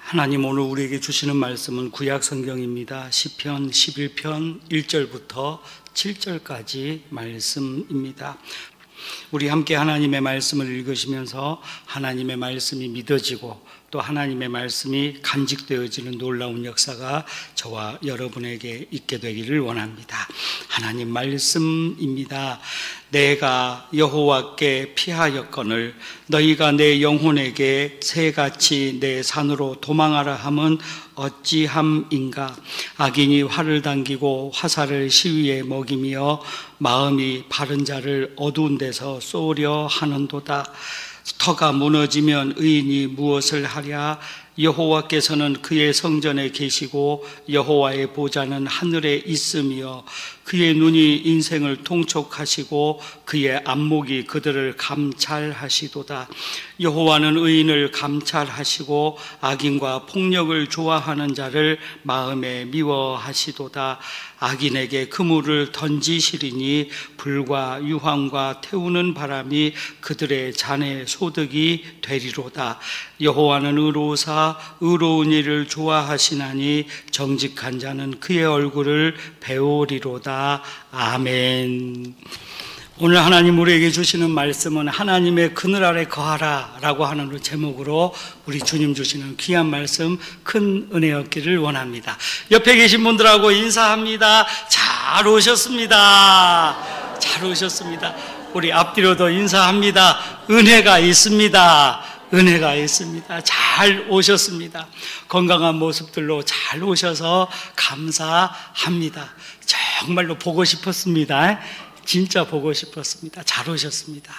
하나님 오늘 우리에게 주시는 말씀은 구약 성경입니다. 시편 11편 1절부터 7절까지 말씀입니다. 우리 함께 하나님의 말씀을 읽으시면서 하나님의 말씀이 믿어지고 또 하나님의 말씀이 간직되어지는 놀라운 역사가 저와 여러분에게 있게 되기를 원합니다. 하나님 말씀입니다. 내가 여호와께 피하였거늘 너희가 내 영혼에게 새같이 내 산으로 도망하라 함은 어찌함인가. 악인이 활을 당기고 화살을 시위에 먹이며 마음이 바른 자를 어두운 데서 쏘려 하는도다. 터가 무너지면 의인이 무엇을 하랴. 여호와께서는 그의 성전에 계시고 여호와의 보좌는 하늘에 있으며 그의 눈이 인생을 통촉하시고 그의 안목이 그들을 감찰하시도다. 여호와는 의인을 감찰하시고 악인과 폭력을 좋아하는 자를 마음에 미워하시도다. 악인에게 그물을 던지시리니 불과 유황과 태우는 바람이 그들의 잔의 소득이 되리로다. 여호와는 의로우사 의로운 일을 좋아하시나니 정직한 자는 그의 얼굴을 배우리로다. 아멘. 오늘 하나님 우리에게 주시는 말씀은 하나님의 그늘 아래 거하라 라고 하는 제목으로 우리 주님 주시는 귀한 말씀, 큰 은혜였기를 원합니다. 옆에 계신 분들하고 인사합니다. 잘 오셨습니다. 잘 오셨습니다. 우리 앞뒤로도 인사합니다. 은혜가 있습니다. 은혜가 있습니다. 잘 오셨습니다. 건강한 모습들로 잘 오셔서 감사합니다. 정말로 보고 싶었습니다. 진짜 보고 싶었습니다. 잘 오셨습니다.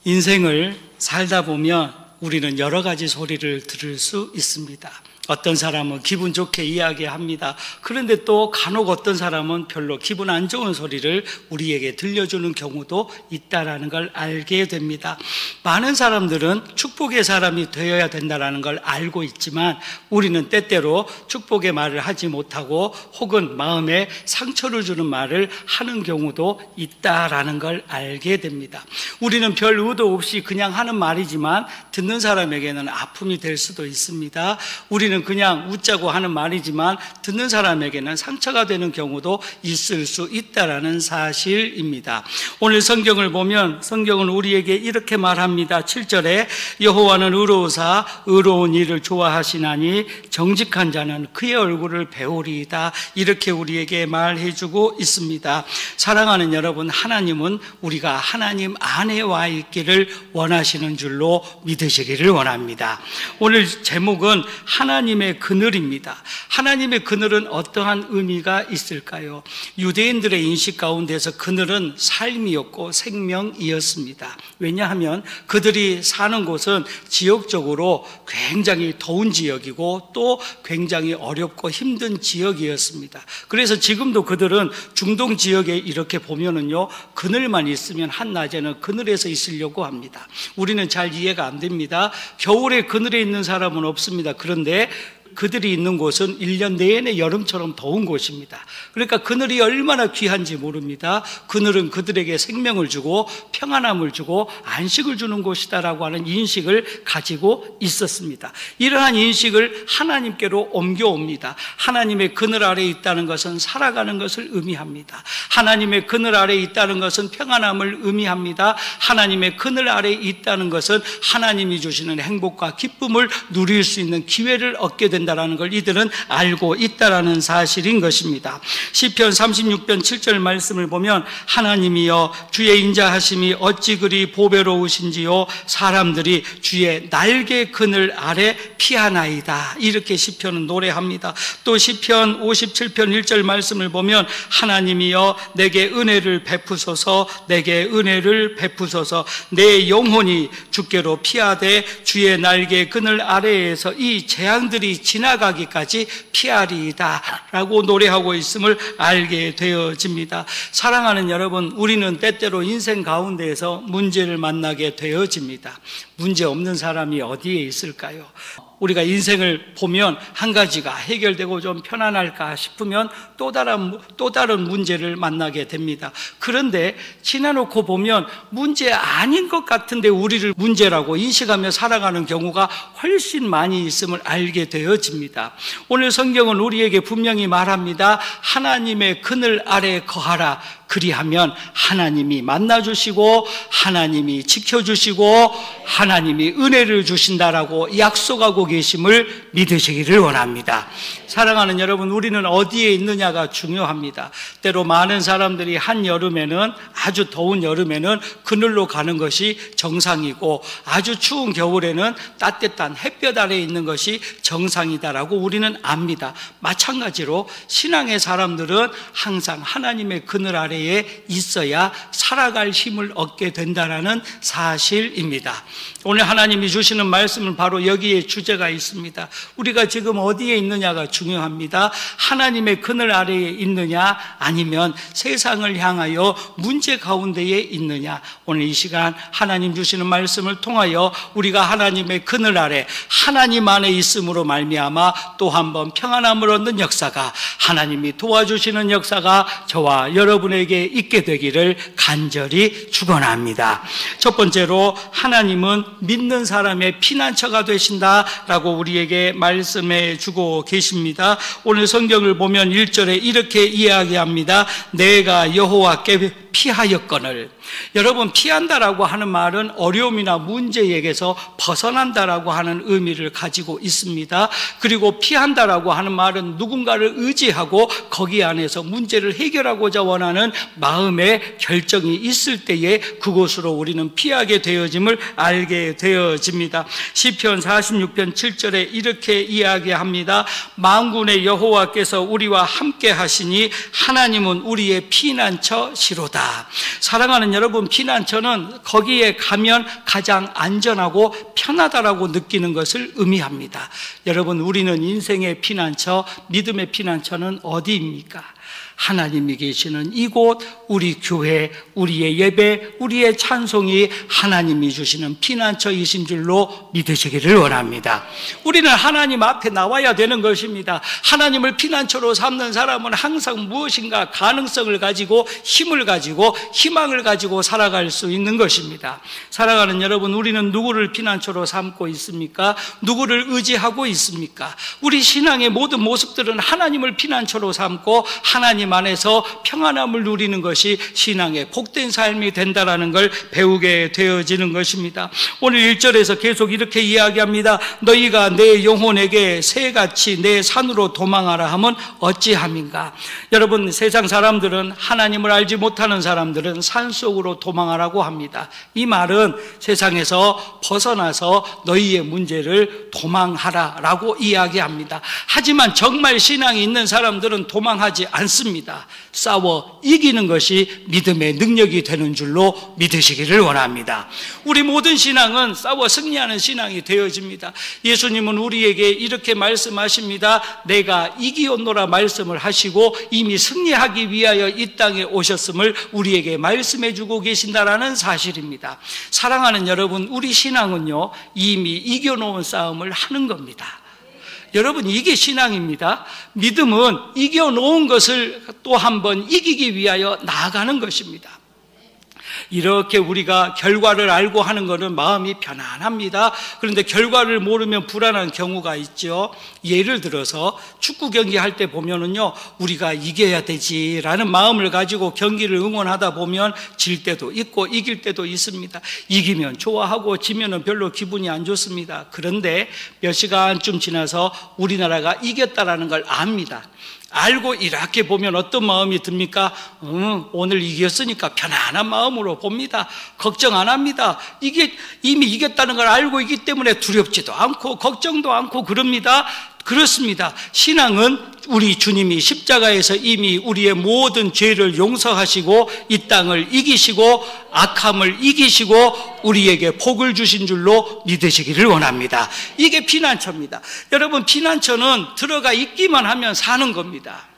인생을 살다 보면 우리는 여러 가지 소리를 들을 수 있습니다. 어떤 사람은 기분 좋게 이야기합니다. 그런데 또 간혹 어떤 사람은 별로 기분 안 좋은 소리를 우리에게 들려주는 경우도 있다는 걸 알게 됩니다. 많은 사람들은 축복의 사람이 되어야 된다는 걸 알고 있지만 우리는 때때로 축복의 말을 하지 못하고 혹은 마음에 상처를 주는 말을 하는 경우도 있다는 걸 알게 됩니다. 우리는 별 의도 없이 그냥 하는 말이지만 듣는 사람에게는 아픔이 될 수도 있습니다. 우리는 그냥 웃자고 하는 말이지만 듣는 사람에게는 상처가 되는 경우도 있을 수 있다는 사실입니다. 오늘 성경을 보면 성경은 우리에게 이렇게 말합니다. 7절에 여호와는 의로우사 의로운 일을 좋아하시나니 정직한 자는 그의 얼굴을 배우리이다. 이렇게 우리에게 말해주고 있습니다. 사랑하는 여러분, 하나님은 우리가 하나님 안에 와 있기를 원하시는 줄로 믿으시기를 원합니다. 오늘 제목은 하나님의 그늘입니다. 하나님의 그늘은 어떠한 의미가 있을까요? 유대인들의 인식 가운데서 그늘은 삶이었고 생명이었습니다. 왜냐하면 그들이 사는 곳은 지역적으로 굉장히 더운 지역이고 또 굉장히 어렵고 힘든 지역이었습니다. 그래서 지금도 그들은 중동 지역에 이렇게 보면은요, 그늘만 있으면 한낮에는 그늘에서 있으려고 합니다. 우리는 잘 이해가 안 됩니다. 겨울에 그늘에 있는 사람은 없습니다. 그런데 그들이 있는 곳은 1년 내내 여름처럼 더운 곳입니다. 그러니까 그늘이 얼마나 귀한지 모릅니다. 그늘은 그들에게 생명을 주고 평안함을 주고 안식을 주는 곳이다라고 하는 인식을 가지고 있었습니다. 이러한 인식을 하나님께로 옮겨옵니다. 하나님의 그늘 아래에 있다는 것은 살아가는 것을 의미합니다. 하나님의 그늘 아래에 있다는 것은 평안함을 의미합니다. 하나님의 그늘 아래에 있다는 것은 하나님이 주시는 행복과 기쁨을 누릴 수 있는 기회를 얻게 된다는 걸 이들은 알고 있다는 사실인 것입니다. 시편 36편 7절 말씀을 보면 하나님이여 주의 인자하심이 어찌 그리 보배로우신지요 사람들이 주의 날개 그늘 아래 피하나이다. 이렇게 시편은 노래합니다. 또 시편 57편 1절 말씀을 보면 하나님이여 내게 은혜를 베푸소서 내게 은혜를 베푸소서 내 영혼이 주께로 피하되 주의 날개 그늘 아래에서 이 재앙들이 지나가기까지 피하리이다 라고 노래하고 있음을 알게 되어집니다. 사랑하는 여러분, 우리는 때때로 인생 가운데에서 문제를 만나게 되어집니다. 문제 없는 사람이 어디에 있을까요? 우리가 인생을 보면 한 가지가 해결되고 좀 편안할까 싶으면 또 다른 문제를 만나게 됩니다. 그런데 지나놓고 보면 문제 아닌 것 같은데 우리를 문제라고 인식하며 살아가는 경우가 훨씬 많이 있음을 알게 되어집니다. 오늘 성경은 우리에게 분명히 말합니다. 하나님의 그늘 아래 거하라. 그리하면 하나님이 만나주시고 하나님이 지켜주시고 하나님이 은혜를 주신다라고 약속하고 계심을 믿으시기를 원합니다. 사랑하는 여러분, 우리는 어디에 있느냐가 중요합니다. 때로 많은 사람들이 한여름에는, 아주 더운 여름에는 그늘로 가는 것이 정상이고 아주 추운 겨울에는 따뜻한 햇볕 아래에 있는 것이 정상이다라고 우리는 압니다. 마찬가지로 신앙의 사람들은 항상 하나님의 그늘 아래에 있어야 살아갈 힘을 얻게 된다는 사실입니다. 오늘 하나님이 주시는 말씀은 바로 여기에 주제가 있습니다. 우리가 지금 어디에 있느냐가 중요합니다. 하나님의 그늘 아래에 있느냐 아니면 세상을 향하여 문제 가운데에 있느냐. 오늘 이 시간 하나님 주시는 말씀을 통하여 우리가 하나님의 그늘 아래 하나님 안에 있음으로 말미암아 또 한 번 평안함을 얻는 역사가, 하나님이 도와주시는 역사가 저와 여러분에게 있게 되기를 간절히 축원합니다. 첫 번째로 하나님은 믿는 사람의 피난처가 되신다라고 우리에게 말씀해 주고 계십니다. 오늘 성경을 보면 1절에 이렇게 이야기합니다. 내가 여호와께 피하였거늘. 여러분, 피한다라고 하는 말은 어려움이나 문제에게서 벗어난다라고 하는 의미를 가지고 있습니다. 그리고 피한다라고 하는 말은 누군가를 의지하고 거기 안에서 문제를 해결하고자 원하는 마음의 결정이 있을 때에 그곳으로 우리는 피하게 되어짐을 알게 되어집니다. 시편 46편 7절에 이렇게 이야기합니다. 만군의 여호와께서 우리와 함께 하시니 하나님은 우리의 피난처시로다. 사랑하는 여러분, 피난처는 거기에 가면 가장 안전하고 편하다라고 느끼는 것을 의미합니다. 여러분, 우리는 인생의 피난처, 믿음의 피난처는 어디입니까? 하나님이 계시는 이곳, 우리 교회, 우리의 예배, 우리의 찬송이 하나님이 주시는 피난처이신 줄로 믿으시기를 원합니다. 우리는 하나님 앞에 나와야 되는 것입니다. 하나님을 피난처로 삼는 사람은 항상 무엇인가 가능성을 가지고 힘을 가지고 희망을 가지고 살아갈 수 있는 것입니다. 사랑하는 여러분, 우리는 누구를 피난처로 삼고 있습니까? 누구를 의지하고 있습니까? 우리 신앙의 모든 모습들은 하나님을 피난처로 삼고 하나님 안에서 평안함을 누리는 것이 신앙의 복된 삶이 된다는 걸 배우게 되어지는 것입니다. 오늘 1절에서 계속 이렇게 이야기합니다. 너희가 내 영혼에게 새같이 내 산으로 도망하라 하면 어찌함인가. 여러분, 세상 사람들은, 하나님을 알지 못하는 사람들은 산속으로 도망하라고 합니다. 이 말은 세상에서 벗어나서 너희의 문제를 도망하라라고 이야기합니다. 하지만 정말 신앙이 있는 사람들은 도망하지 않습니다. 싸워 이기는 것이 믿음의 능력이 되는 줄로 믿으시기를 원합니다. 우리 모든 신앙은 싸워 승리하는 신앙이 되어집니다. 예수님은 우리에게 이렇게 말씀하십니다. 내가 이기었노라 말씀을 하시고 이미 승리하기 위하여 이 땅에 오셨음을 우리에게 말씀해 주고 계신다라는 사실입니다. 사랑하는 여러분, 우리 신앙은요, 이미 이겨놓은 싸움을 하는 겁니다. 여러분, 이게 신앙입니다. 믿음은 이겨놓은 것을 또 한 번 이기기 위하여 나아가는 것입니다. 이렇게 우리가 결과를 알고 하는 것은 마음이 편안합니다. 그런데 결과를 모르면 불안한 경우가 있죠. 예를 들어서 축구 경기 할 때 보면은요, 우리가 이겨야 되지라는 마음을 가지고 경기를 응원하다 보면 질 때도 있고 이길 때도 있습니다. 이기면 좋아하고 지면은 별로 기분이 안 좋습니다. 그런데 몇 시간쯤 지나서 우리나라가 이겼다라는 걸 압니다. 알고 이렇게 보면 어떤 마음이 듭니까? 오늘 이겼으니까 편안한 마음으로 봅니다. 걱정 안 합니다. 이게 이미 이겼다는 걸 알고 있기 때문에 두렵지도 않고 걱정도 않고 그럽니다. 그렇습니다. 신앙은 우리 주님이 십자가에서 이미 우리의 모든 죄를 용서하시고 이 땅을 이기시고 악함을 이기시고 우리에게 복을 주신 줄로 믿으시기를 원합니다. 이게 피난처입니다. 여러분, 피난처는 들어가 있기만 하면 사는 겁니다.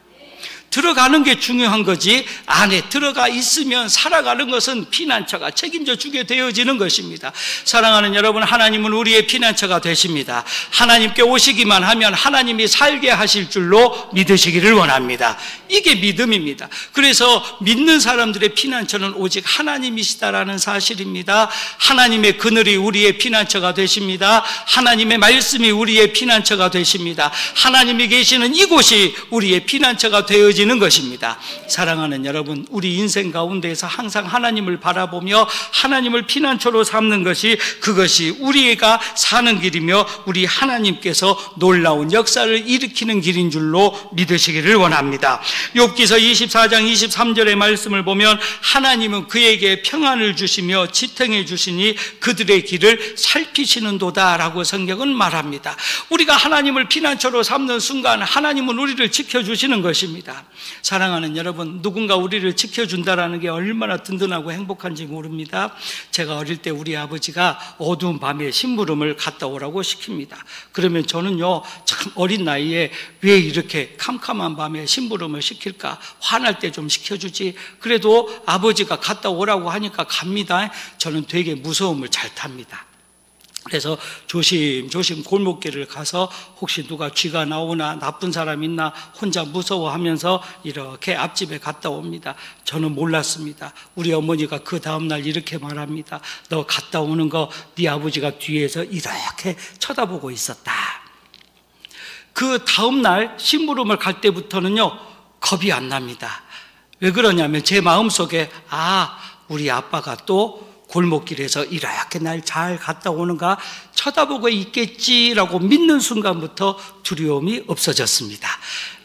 들어가는 게 중요한 거지, 안에 들어가 있으면 살아가는 것은 피난처가 책임져 주게 되어지는 것입니다. 사랑하는 여러분, 하나님은 우리의 피난처가 되십니다. 하나님께 오시기만 하면 하나님이 살게 하실 줄로 믿으시기를 원합니다. 이게 믿음입니다. 그래서 믿는 사람들의 피난처는 오직 하나님이시다라는 사실입니다. 하나님의 그늘이 우리의 피난처가 되십니다. 하나님의 말씀이 우리의 피난처가 되십니다. 하나님이 계시는 이곳이 우리의 피난처가 되어지는 것입니다. 사랑하는 여러분, 우리 인생 가운데에서 항상 하나님을 바라보며 하나님을 피난처로 삼는 것이, 그것이 우리가 사는 길이며 우리 하나님께서 놀라운 역사를 일으키는 길인 줄로 믿으시기를 원합니다. 욥기서 24장 23절의 말씀을 보면 하나님은 그에게 평안을 주시며 지탱해 주시니 그들의 길을 살피시는도다 라고 성경은 말합니다. 우리가 하나님을 피난처로 삼는 순간 하나님은 우리를 지켜주시는 것입니다. 사랑하는 여러분, 누군가 우리를 지켜준다라는 게 얼마나 든든하고 행복한지 모릅니다. 제가 어릴 때 우리 아버지가 어두운 밤에 심부름을 갔다 오라고 시킵니다. 그러면 저는요, 참 어린 나이에 왜 이렇게 캄캄한 밤에 심부름을 시킬까? 화날 때 좀 시켜주지. 그래도 아버지가 갔다 오라고 하니까 갑니다. 저는 되게 무서움을 잘 탑니다. 그래서 조심조심 골목길을 가서 혹시 누가 쥐가 나오나 나쁜 사람 있나 혼자 무서워하면서 이렇게 앞집에 갔다 옵니다. 저는 몰랐습니다. 우리 어머니가 그 다음날 이렇게 말합니다. 너 갔다 오는 거 네 아버지가 뒤에서 이렇게 쳐다보고 있었다. 그 다음날 심부름을 갈 때부터는요, 겁이 안 납니다. 왜 그러냐면 제 마음속에 우리 아빠가 또 골목길에서 이렇게 날 잘 갔다 오는가 쳐다보고 있겠지라고 믿는 순간부터 두려움이 없어졌습니다.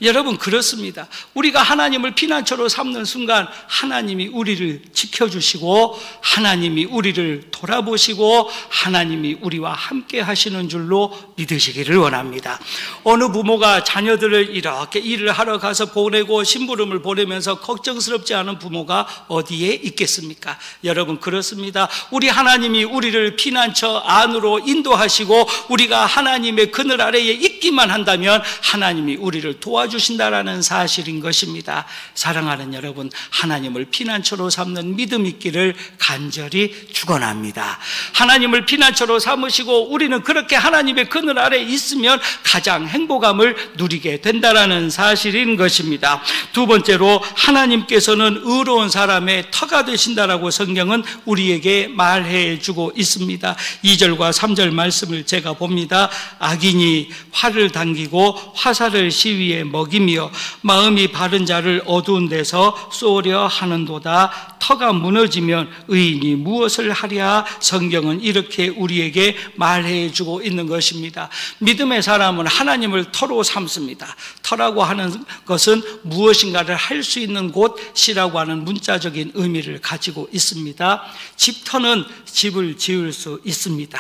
여러분, 그렇습니다. 우리가 하나님을 피난처로 삼는 순간 하나님이 우리를 지켜주시고 하나님이 우리를 돌아보시고 하나님이 우리와 함께 하시는 줄로 믿으시기를 원합니다. 어느 부모가 자녀들을 이렇게 일을 하러 가서 보내고 심부름을 보내면서 걱정스럽지 않은 부모가 어디에 있겠습니까? 여러분, 그렇습니다. 우리 하나님이 우리를 피난처 안으로 인도하시고 우리가 하나님의 그늘 아래에 있기만 한다면 하나님이 우리를 도와주신다라는 사실인 것입니다. 사랑하는 여러분, 하나님을 피난처로 삼는 믿음 있기를 간절히 축원합니다. 하나님을 피난처로 삼으시고 우리는 그렇게 하나님의 그늘 아래에 있으면 가장 행복함을 누리게 된다라는 사실인 것입니다. 두 번째로, 하나님께서는 의로운 사람의 터가 되신다라고 성경은 우리에게 말해 주고 있습니다. 2절과 3절 말씀을 제가 봅니다. 악인이 활을 당기고 화살을 시위에 먹이며 마음이 바른 자를 어두운 데서 쏘려 하는도다. 터가 무너지면 의인이 무엇을 하랴? 성경은 이렇게 우리에게 말해 주고 있는 것입니다. 믿음의 사람은 하나님을 터로 삼습니다. 터라고 하는 것은 무엇인가를 할 수 있는 곳이라고 하는 문자적인 의미를 가지고 있습니다. 집터는 집을 지을 수 있습니다.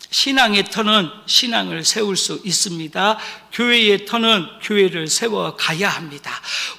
신앙의 터는 신앙을 세울 수 있습니다. 교회의 터는 교회를 세워 가야 합니다.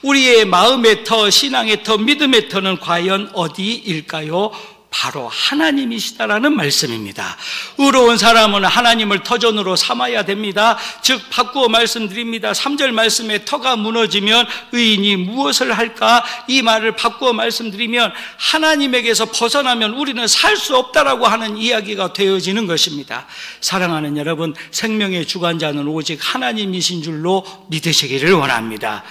우리의 마음의 터, 신앙의 터, 믿음의 터는 과연 어디일까요? 바로 하나님이시다라는 말씀입니다. 의로운 사람은 하나님을 터전으로 삼아야 됩니다. 즉 바꾸어 말씀드립니다. 3절 말씀에 터가 무너지면 의인이 무엇을 할까? 이 말을 바꾸어 말씀드리면 하나님에게서 벗어나면 우리는 살 수 없다라고 하는 이야기가 되어지는 것입니다. 사랑하는 여러분, 생명의 주관자는 오직 하나님이신 줄로 믿으시기를 원합니다.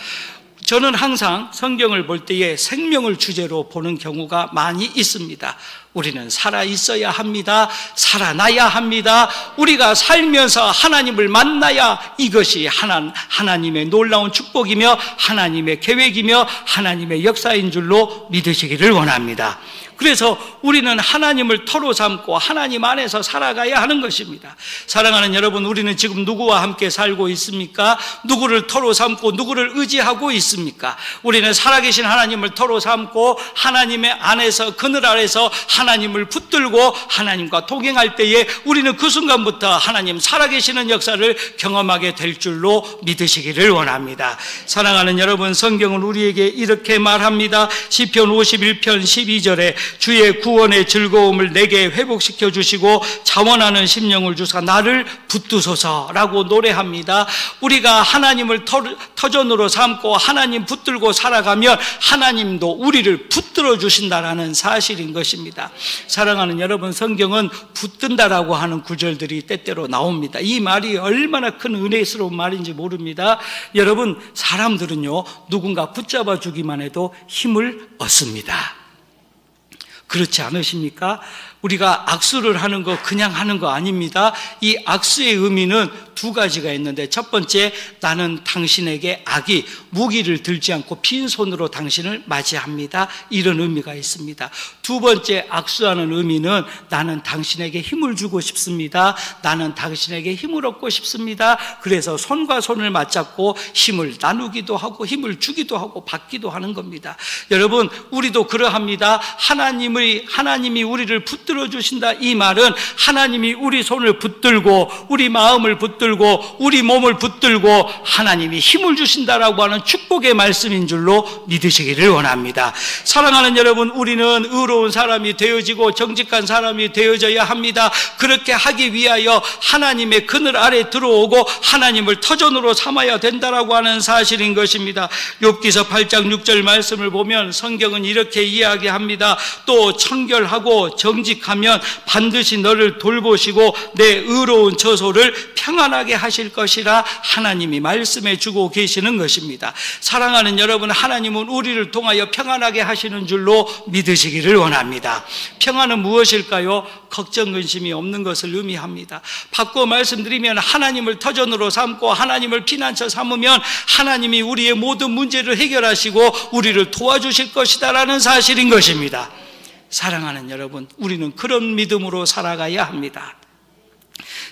저는 항상 성경을 볼 때에 생명을 주제로 보는 경우가 많이 있습니다. 우리는 살아 있어야 합니다. 살아나야 합니다. 우리가 살면서 하나님을 만나야 이것이 하나님의 놀라운 축복이며 하나님의 계획이며 하나님의 역사인 줄로 믿으시기를 원합니다. 그래서 우리는 하나님을 터로 삼고 하나님 안에서 살아가야 하는 것입니다. 사랑하는 여러분, 우리는 지금 누구와 함께 살고 있습니까? 누구를 터로 삼고 누구를 의지하고 있습니까? 우리는 살아계신 하나님을 터로 삼고 하나님의 안에서, 그늘 아래서 하나님을 붙들고 하나님과 동행할 때에 우리는 그 순간부터 하나님 살아계시는 역사를 경험하게 될 줄로 믿으시기를 원합니다. 사랑하는 여러분, 성경은 우리에게 이렇게 말합니다. 시편 51편 12절에 주의 구원의 즐거움을 내게 회복시켜 주시고 자원하는 심령을 주사 나를 붙드소서라고 노래합니다. 우리가 하나님을 터전으로 삼고 하나님 붙들고 살아가면 하나님도 우리를 붙들어 주신다라는 사실인 것입니다. 사랑하는 여러분, 성경은 붙든다라고 하는 구절들이 때때로 나옵니다. 이 말이 얼마나 큰 은혜스러운 말인지 모릅니다. 여러분, 사람들은요 누군가 붙잡아 주기만 해도 힘을 얻습니다. 그렇지 않으십니까? 우리가 악수를 하는 거 그냥 하는 거 아닙니다. 이 악수의 의미는 두 가지가 있는데, 첫 번째, 나는 당신에게 악이 무기를 들지 않고 빈손으로 당신을 맞이합니다. 이런 의미가 있습니다. 두 번째, 악수하는 의미는 나는 당신에게 힘을 주고 싶습니다. 나는 당신에게 힘을 얻고 싶습니다. 그래서 손과 손을 맞잡고 힘을 나누기도 하고 힘을 주기도 하고 받기도 하는 겁니다. 여러분, 우리도 그러합니다. 하나님이 우리를 붙들어 주신다. 이 말은 하나님이 우리 손을 붙들고 우리 마음을 붙들고 우리 몸을 붙들고 하나님이 힘을 주신다라고 하는 축복의 말씀인 줄로 믿으시기를 원합니다. 사랑하는 여러분, 우리는 의로운 사람이 되어지고 정직한 사람이 되어져야 합니다. 그렇게 하기 위하여 하나님의 그늘 아래 들어오고 하나님을 터전으로 삼아야 된다라고 하는 사실인 것입니다. 욥기서 8장 6절 말씀을 보면 성경은 이렇게 이야기합니다. 또 청결하고 정직하면 반드시 너를 돌보시고 내 의로운 처소를 평안하게 하실 것이라 하나님이 말씀해 주고 계시는 것입니다. 사랑하는 여러분, 하나님은 우리를 통하여 평안하게 하시는 줄로 믿으시기를 원합니다. 평안은 무엇일까요? 걱정 근심이 없는 것을 의미합니다. 바꿔 말씀드리면 하나님을 터전으로 삼고 하나님을 피난처 삼으면 하나님이 우리의 모든 문제를 해결하시고 우리를 도와주실 것이다라는 사실인 것입니다. 사랑하는 여러분, 우리는 그런 믿음으로 살아가야 합니다.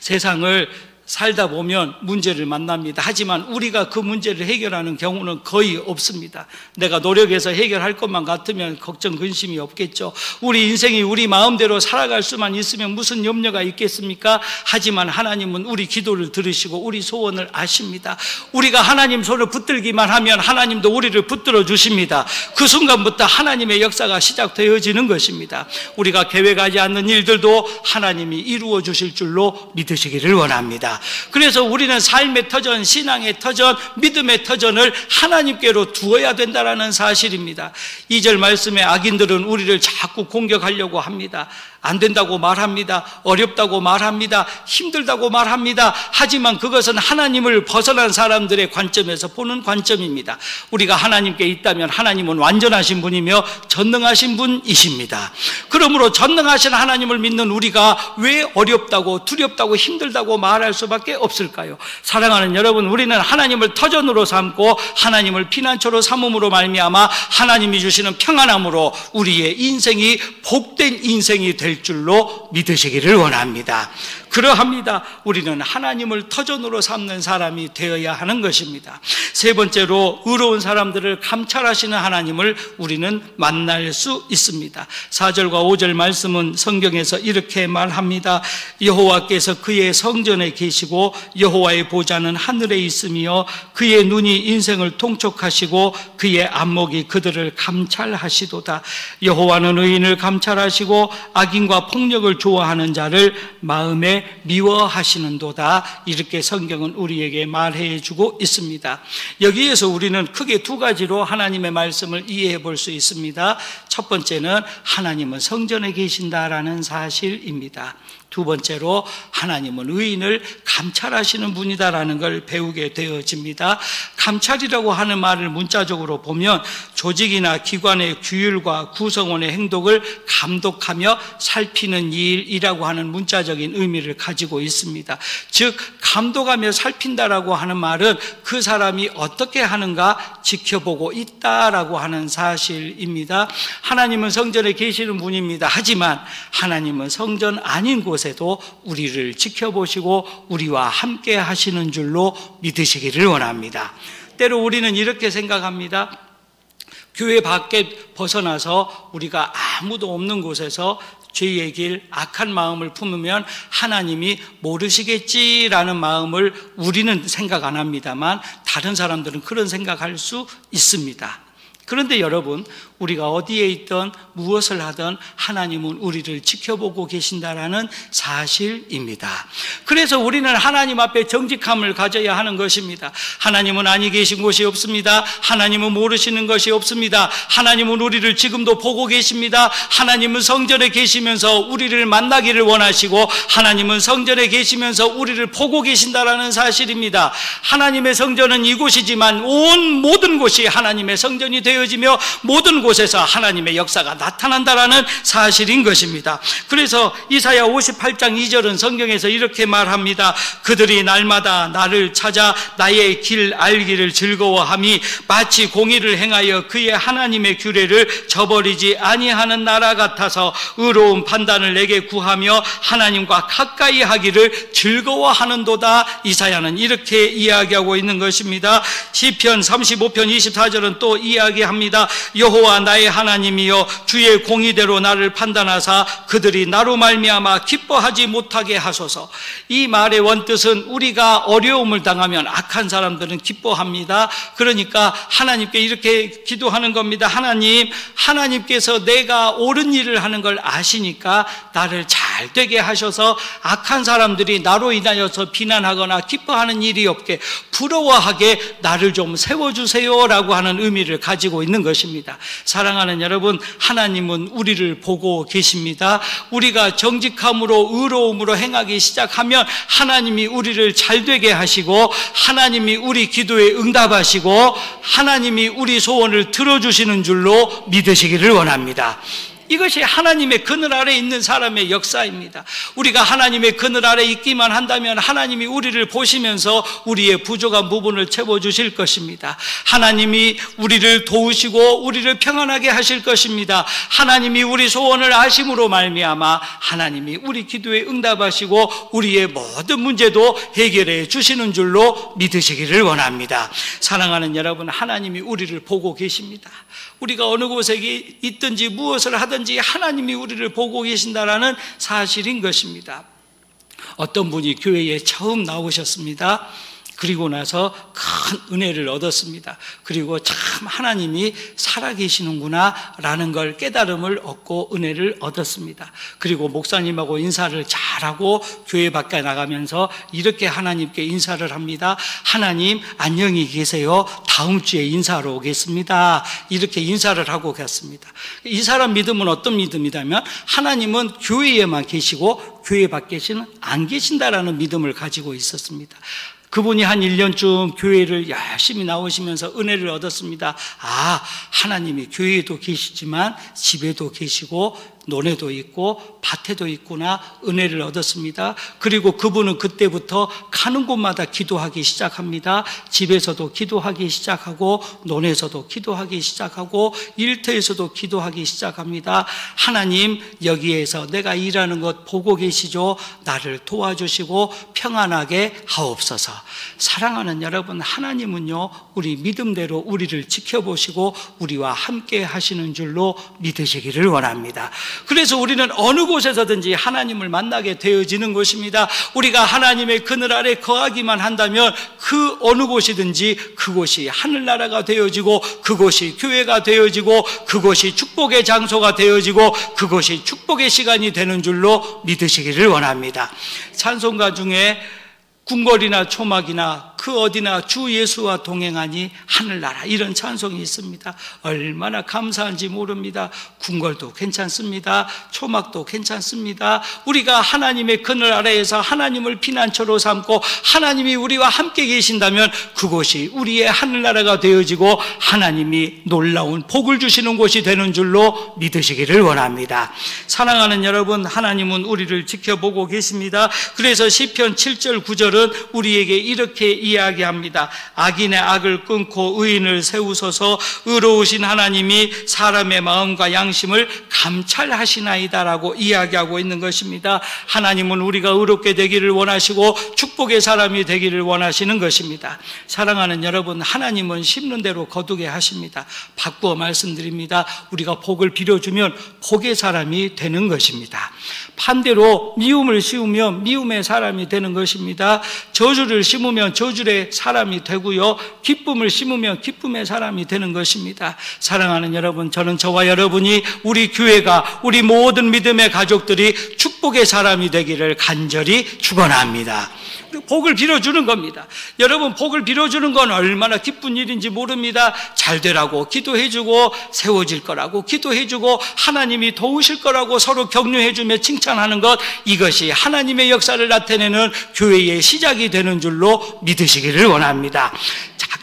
세상을 살다 보면 문제를 만납니다. 하지만 우리가 그 문제를 해결하는 경우는 거의 없습니다. 내가 노력해서 해결할 것만 같으면 걱정 근심이 없겠죠. 우리 인생이 우리 마음대로 살아갈 수만 있으면 무슨 염려가 있겠습니까? 하지만 하나님은 우리 기도를 들으시고 우리 소원을 아십니다. 우리가 하나님 손을 붙들기만 하면 하나님도 우리를 붙들어 주십니다. 그 순간부터 하나님의 역사가 시작되어지는 것입니다. 우리가 계획하지 않는 일들도 하나님이 이루어 주실 줄로 믿으시기를 원합니다. 그래서 우리는 삶의 터전, 신앙의 터전, 믿음의 터전을 하나님께로 두어야 된다는 사실입니다. 2절 말씀에 악인들은 우리를 자꾸 공격하려고 합니다. 안 된다고 말합니다. 어렵다고 말합니다. 힘들다고 말합니다. 하지만 그것은 하나님을 벗어난 사람들의 관점에서 보는 관점입니다. 우리가 하나님께 있다면 하나님은 완전하신 분이며 전능하신 분이십니다. 그러므로 전능하신 하나님을 믿는 우리가 왜 어렵다고 두렵다고 힘들다고 말할 수밖에 없을까요? 사랑하는 여러분, 우리는 하나님을 터전으로 삼고 하나님을 피난처로 삼음으로 말미암아 하나님이 주시는 평안함으로 우리의 인생이 복된 인생이 될 줄로 믿으시기를 원합니다. 그러합니다. 우리는 하나님을 터전으로 삼는 사람이 되어야 하는 것입니다. 세 번째로, 의로운 사람들을 감찰하시는 하나님을 우리는 만날 수 있습니다. 4절과 5절 말씀은 성경에서 이렇게 말합니다. 여호와께서 그의 성전에 계시고 여호와의 보좌는 하늘에 있으며 그의 눈이 인생을 통촉하시고 그의 안목이 그들을 감찰하시도다. 여호와는 의인을 감찰하시고 악인과 폭력을 좋아하는 자를 마음에 미워하시는도다. 이렇게 성경은 우리에게 말해 주고 있습니다. 여기에서 우리는 크게 두 가지로 하나님의 말씀을 이해해 볼 수 있습니다. 첫 번째는 하나님은 성전에 계신다라는 사실입니다. 두 번째로, 하나님은 의인을 감찰하시는 분이다라는 걸 배우게 되어집니다. 감찰이라고 하는 말을 문자적으로 보면 조직이나 기관의 규율과 구성원의 행동을 감독하며 살피는 일이라고 하는 문자적인 의미를 가지고 있습니다. 즉, 감독하며 살핀다라고 하는 말은 그 사람이 어떻게 하는가 지켜보고 있다라고 하는 사실입니다. 하나님은 성전에 계시는 분입니다. 하지만 하나님은 성전 아닌 곳에도 우리를 지켜보시고 우리와 함께 하시는 줄로 믿으시기를 원합니다. 때로 우리는 이렇게 생각합니다. 교회 밖에 벗어나서 우리가 아무도 없는 곳에서 죄의 길, 악한 마음을 품으면 하나님이 모르시겠지라는 마음을 우리는 생각 안 합니다만 다른 사람들은 그런 생각할 수 있습니다. 그런데 여러분, 우리가 어디에 있든 무엇을 하든 하나님은 우리를 지켜보고 계신다라는 사실입니다. 그래서 우리는 하나님 앞에 정직함을 가져야 하는 것입니다. 하나님은 아니 계신 곳이 없습니다. 하나님은 모르시는 것이 없습니다. 하나님은 우리를 지금도 보고 계십니다. 하나님은 성전에 계시면서 우리를 만나기를 원하시고 하나님은 성전에 계시면서 우리를 보고 계신다라는 사실입니다. 하나님의 성전은 이곳이지만 온 모든 곳이 하나님의 성전이 되어지며 모든 곳에서 하나님의 역사가 나타난다라는 사실인 것입니다. 그래서 이사야 58장 2절은 성경에서 이렇게 말합니다. 그들이 날마다 나를 찾아 나의 길 알기를 즐거워함이 마치 공의를 행하여 그의 하나님의 규례를 저버리지 아니하는 나라 같아서 의로운 판단을 내게 구하며 하나님과 가까이 하기를 즐거워하는도다. 이사야는 이렇게 이야기하고 있는 것입니다. 시편 35편 24절은 또 이야기합니다. 여호와 나의 하나님이여 주의 공의대로 나를 판단하사 그들이 나로 말미암아 기뻐하지 못하게 하소서. 이 말의 원뜻은 우리가 어려움을 당하면 악한 사람들은 기뻐합니다. 그러니까 하나님께 이렇게 기도하는 겁니다. 하나님께서 내가 옳은 일을 하는 걸 아시니까 나를 잘 되게 하셔서 악한 사람들이 나로 인하여서 비난하거나 기뻐하는 일이 없게 부러워하게 나를 좀 세워주세요라고 하는 의미를 가지고 있는 것입니다. 사랑하는 여러분, 하나님은 우리를 보고 계십니다. 우리가 정직함으로 의로움으로 행하기 시작하면 하나님이 우리를 잘되게 하시고 하나님이 우리 기도에 응답하시고 하나님이 우리 소원을 들어주시는 줄로 믿으시기를 원합니다. 이것이 하나님의 그늘 아래 있는 사람의 역사입니다. 우리가 하나님의 그늘 아래 있기만 한다면 하나님이 우리를 보시면서 우리의 부족한 부분을 채워주실 것입니다. 하나님이 우리를 도우시고 우리를 평안하게 하실 것입니다. 하나님이 우리 소원을 아심으로 말미암아 하나님이 우리 기도에 응답하시고 우리의 모든 문제도 해결해 주시는 줄로 믿으시기를 원합니다. 사랑하는 여러분, 하나님이 우리를 보고 계십니다. 우리가 어느 곳에 있든지 무엇을 하든지 하나님이 우리를 보고 계신다라는 사실인 것입니다. 어떤 분이 교회에 처음 나오셨습니다. 그리고 나서 큰 은혜를 얻었습니다. 그리고 참 하나님이 살아계시는구나 라는 걸 깨달음을 얻고 은혜를 얻었습니다. 그리고 목사님하고 인사를 잘하고 교회 밖에 나가면서 이렇게 하나님께 인사를 합니다. 하나님 안녕히 계세요. 다음 주에 인사하러 오겠습니다. 이렇게 인사를 하고 갔습니다. 이 사람 믿음은 어떤 믿음이냐면 하나님은 교회에만 계시고 교회 밖에는 안 계신다라는 믿음을 가지고 있었습니다. 그분이 한 1년쯤 교회를 열심히 나오시면서 은혜를 얻었습니다. 아, 하나님이 교회에도 계시지만 집에도 계시고 논에도 있고 밭에도 있구나 은혜를 얻었습니다. 그리고 그분은 그때부터 가는 곳마다 기도하기 시작합니다. 집에서도 기도하기 시작하고 논에서도 기도하기 시작하고 일터에서도 기도하기 시작합니다. 하나님, 여기에서 내가 일하는 것 보고 계시죠? 나를 도와주시고 평안하게 하옵소서. 사랑하는 여러분, 하나님은요 우리 믿음대로 우리를 지켜보시고 우리와 함께 하시는 줄로 믿으시기를 원합니다. 그래서 우리는 어느 곳에서든지 하나님을 만나게 되어지는 것입니다. 우리가 하나님의 그늘 아래 거하기만 한다면 그 어느 곳이든지 그곳이 하늘나라가 되어지고 그곳이 교회가 되어지고 그곳이 축복의 장소가 되어지고 그것이 축복의 시간이 되는 줄로 믿으시기를 원합니다. 찬송가 중에 궁궐이나 초막이나 그 어디나 주 예수와 동행하니 하늘나라, 이런 찬송이 있습니다. 얼마나 감사한지 모릅니다. 궁궐도 괜찮습니다. 초막도 괜찮습니다. 우리가 하나님의 그늘 아래에서 하나님을 피난처로 삼고 하나님이 우리와 함께 계신다면 그곳이 우리의 하늘나라가 되어지고 하나님이 놀라운 복을 주시는 곳이 되는 줄로 믿으시기를 원합니다. 사랑하는 여러분, 하나님은 우리를 지켜보고 계십니다. 그래서 시편 7절 9절은 우리에게 이렇게 이야기합니다. 악인의 악을 끊고 의인을 세우소서. 의로우신 하나님이 사람의 마음과 양심을 감찰하시나이다라고 이야기하고 있는 것입니다. 하나님은 우리가 의롭게 되기를 원하시고 축복의 사람이 되기를 원하시는 것입니다. 사랑하는 여러분, 하나님은 심는 대로 거두게 하십니다. 바꾸어 말씀드립니다. 우리가 복을 빌어주면 복의 사람이 되는 것입니다. 반대로 미움을 씌우면 미움의 사람이 되는 것입니다. 저주를 심으면 저주의 사람이 되고요, 기쁨을 심으면 기쁨의 사람이 되는 것입니다. 사랑하는 여러분, 저는 저와 여러분이, 우리 교회가, 우리 모든 믿음의 가족들이 축복의 사람이 되기를 간절히 축원합니다. 복을 빌어주는 겁니다. 여러분, 복을 빌어주는 건 얼마나 기쁜 일인지 모릅니다. 잘 되라고 기도해주고, 세워질 거라고 기도해주고, 하나님이 도우실 거라고 서로 격려해주며 칭찬하는 것, 이것이 하나님의 역사를 나타내는 교회의 시작이 되는 줄로 믿으시기를 원합니다.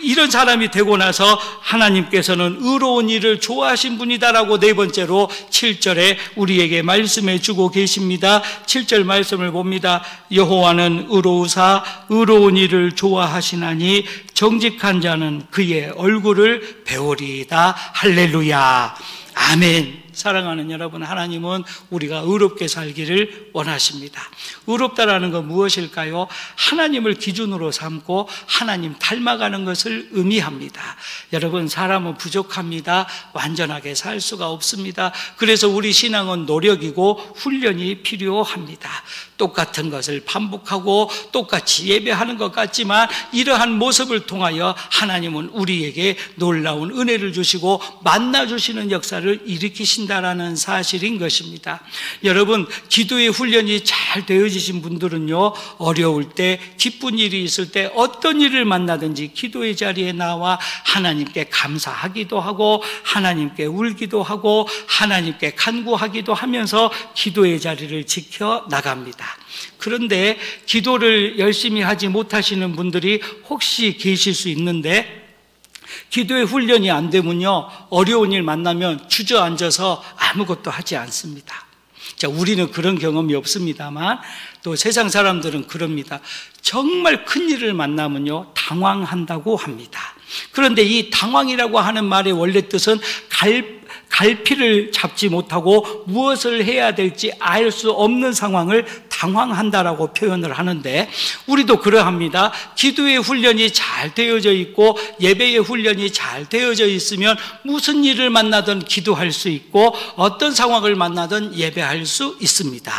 이런 사람이 되고 나서 하나님께서는 의로운 일을 좋아하신 분이다라고 네 번째로 7절에 우리에게 말씀해 주고 계십니다. 7절 말씀을 봅니다. 여호와는 의로우사 의로운 일을 좋아하시나니 정직한 자는 그의 얼굴을 배우리이다. 할렐루야. 아멘. 사랑하는 여러분, 하나님은 우리가 의롭게 살기를 원하십니다. 의롭다라는 건 무엇일까요? 하나님을 기준으로 삼고 하나님 닮아가는 것을 의미합니다. 여러분, 사람은 부족합니다. 완전하게 살 수가 없습니다. 그래서 우리 신앙은 노력이고 훈련이 필요합니다. 똑같은 것을 반복하고 똑같이 예배하는 것 같지만 이러한 모습을 통하여 하나님은 우리에게 놀라운 은혜를 주시고 만나주시는 역사를 일으키신다라는 사실인 것입니다. 여러분, 기도의 훈련이 잘 되어지신 분들은요, 어려울 때, 기쁜 일이 있을 때 어떤 일을 만나든지 기도의 자리에 나와 하나님께 감사하기도 하고 하나님께 울기도 하고 하나님께 간구하기도 하면서 기도의 자리를 지켜 나갑니다. 그런데 기도를 열심히 하지 못하시는 분들이 혹시 계실 수 있는데, 기도의 훈련이 안 되면요, 어려운 일 만나면 주저앉아서 아무것도 하지 않습니다. 자, 우리는 그런 경험이 없습니다만 또 세상 사람들은 그럽니다. 정말 큰 일을 만나면요, 당황한다고 합니다. 그런데 이 당황이라고 하는 말의 원래 뜻은 갈피를 잡지 못하고 무엇을 해야 될지 알 수 없는 상황을 당황한다라고 표현을 하는데, 우리도 그러합니다. 기도의 훈련이 잘 되어져 있고 예배의 훈련이 잘 되어져 있으면 무슨 일을 만나든 기도할 수 있고 어떤 상황을 만나든 예배할 수 있습니다.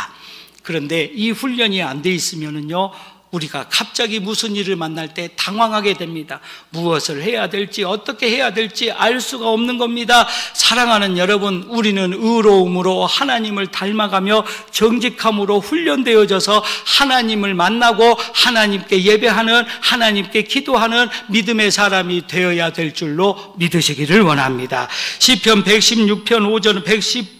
그런데 이 훈련이 안 돼 있으면은요, 우리가 갑자기 무슨 일을 만날 때 당황하게 됩니다. 무엇을 해야 될지, 어떻게 해야 될지 알 수가 없는 겁니다. 사랑하는 여러분, 우리는 의로움으로 하나님을 닮아가며 정직함으로 훈련되어져서 하나님을 만나고 하나님께 예배하는, 하나님께 기도하는 믿음의 사람이 되어야 될 줄로 믿으시기를 원합니다. 시편 116편 5절 116편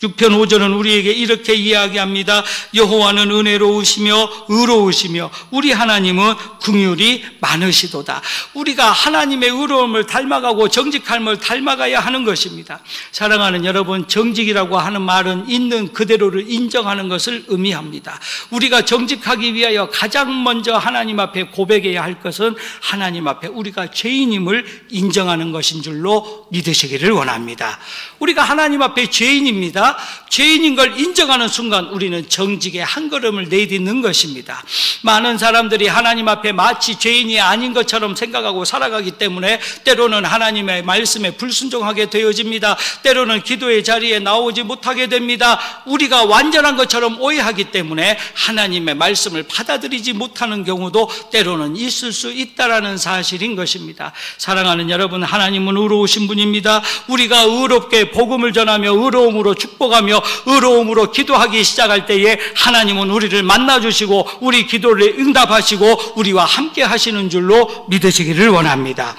5절은 우리에게 이렇게 이야기합니다. 여호와는 은혜로우시며 의로우시며 우리 하나님은 긍휼이 많으시도다. 우리가 하나님의 의로움을 닮아가고 정직함을 닮아가야 하는 것입니다. 사랑하는 여러분, 정직이라고 하는 말은 있는 그대로를 인정하는 것을 의미합니다. 우리가 정직하기 위하여 가장 먼저 하나님 앞에 고백해야 할 것은 하나님 앞에 우리가 죄인임을 인정하는 것인 줄로 믿으시기를 원합니다. 우리가 하나님 앞에 죄인입니다. 죄인인 걸 인정하는 순간 우리는 정직의 한 걸음을 내딛는 것입니다. 많은 사람들이 하나님 앞에 마치 죄인이 아닌 것처럼 생각하고 살아가기 때문에 때로는 하나님의 말씀에 불순종하게 되어집니다. 때로는 기도의 자리에 나오지 못하게 됩니다. 우리가 완전한 것처럼 오해하기 때문에 하나님의 말씀을 받아들이지 못하는 경우도 때로는 있을 수 있다는 사실인 것입니다. 사랑하는 여러분, 하나님은 의로우신 분입니다. 우리가 의롭게 복음을 전하며 의로움으로 축복하며 의로움으로 기도하기 시작할 때에 하나님은 우리를 만나주시고 우리 기도를 응답하시고 우리와 함께 하시는 줄로 믿으시기를 원합니다.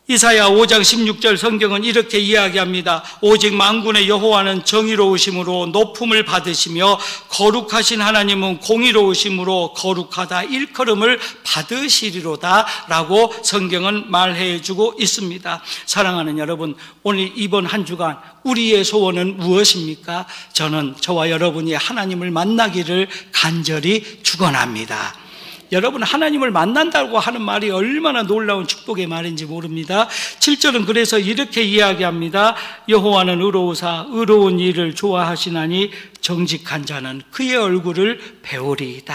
이사야 5장 16절 성경은 이렇게 이야기합니다. 오직 만군의 여호와는 정의로우심으로 높음을 받으시며 거룩하신 하나님은 공의로우심으로 거룩하다 일컬음을 받으시리로다 라고 성경은 말해주고 있습니다. 사랑하는 여러분, 오늘 이번 한 주간 우리의 소원은 무엇입니까? 저는 저와 여러분이 하나님을 만나기를 간절히 축원합니다. 여러분, 하나님을 만난다고 하는 말이 얼마나 놀라운 축복의 말인지 모릅니다. 7절은 그래서 이렇게 이야기합니다. 여호와는 의로우사 의로운 일을 좋아하시나니 정직한 자는 그의 얼굴을 배우리이다.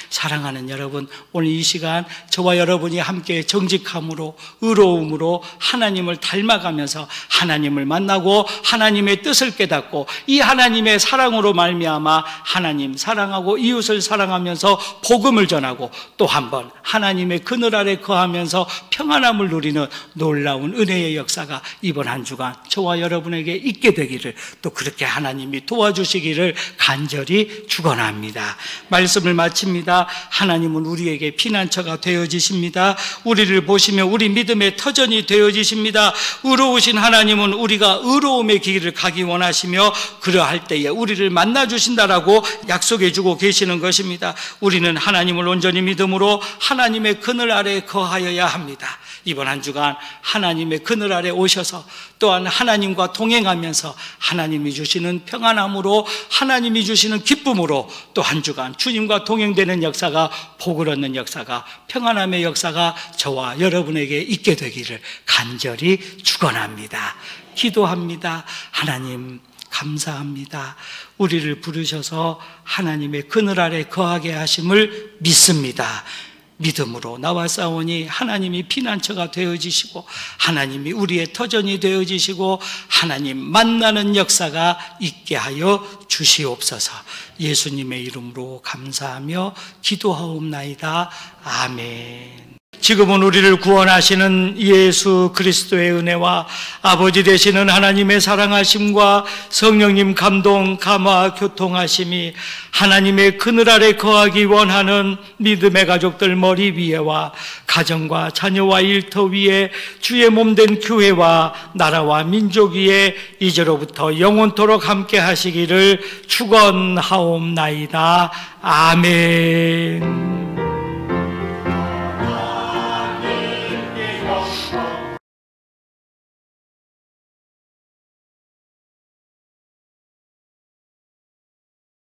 사랑하는 여러분, 오늘 이 시간 저와 여러분이 함께 정직함으로 의로움으로 하나님을 닮아가면서 하나님을 만나고 하나님의 뜻을 깨닫고 이 하나님의 사랑으로 말미암아 하나님 사랑하고 이웃을 사랑하면서 복음을 전하고 또 한번 하나님의 그늘 아래 거하면서 평안함을 누리는 놀라운 은혜의 역사가 이번 한 주간 저와 여러분에게 있게 되기를, 또 그렇게 하나님이 도와주시기를 간절히 축원합니다. 말씀을 마칩니다. 하나님은 우리에게 피난처가 되어지십니다. 우리를 보시며 우리 믿음의 터전이 되어지십니다. 의로우신 하나님은 우리가 의로움의 길을 가기 원하시며 그러할 때에 우리를 만나주신다라고 약속해 주고 계시는 것입니다. 우리는 하나님을 온전히 믿음으로 하나님의 그늘 아래 거하여야 합니다. 이번 한 주간 하나님의 그늘 아래 오셔서 또한 하나님과 동행하면서 하나님이 주시는 평안함으로 하나님이 주시는 기쁨으로 또 한 주간 주님과 동행되는 역사가, 복을 얻는 역사가, 평안함의 역사가 저와 여러분에게 있게 되기를 간절히 축원합니다. 기도합니다. 하나님 감사합니다. 우리를 부르셔서 하나님의 그늘 아래 거하게 하심을 믿습니다. 믿음으로 나와 싸우니 하나님이 피난처가 되어지시고 하나님이 우리의 터전이 되어지시고 하나님 만나는 역사가 있게 하여 주시옵소서. 예수님의 이름으로 감사하며 기도하옵나이다. 아멘. 지금은 우리를 구원하시는 예수 그리스도의 은혜와 아버지 되시는 하나님의 사랑하심과 성령님 감동, 감화, 교통하심이 하나님의 그늘 아래 거하기 원하는 믿음의 가족들 머리 위에와 가정과 자녀와 일터 위에 주의 몸된 교회와 나라와 민족 위에 이제로부터 영원토록 함께 하시기를 축원하옵나이다. 아멘.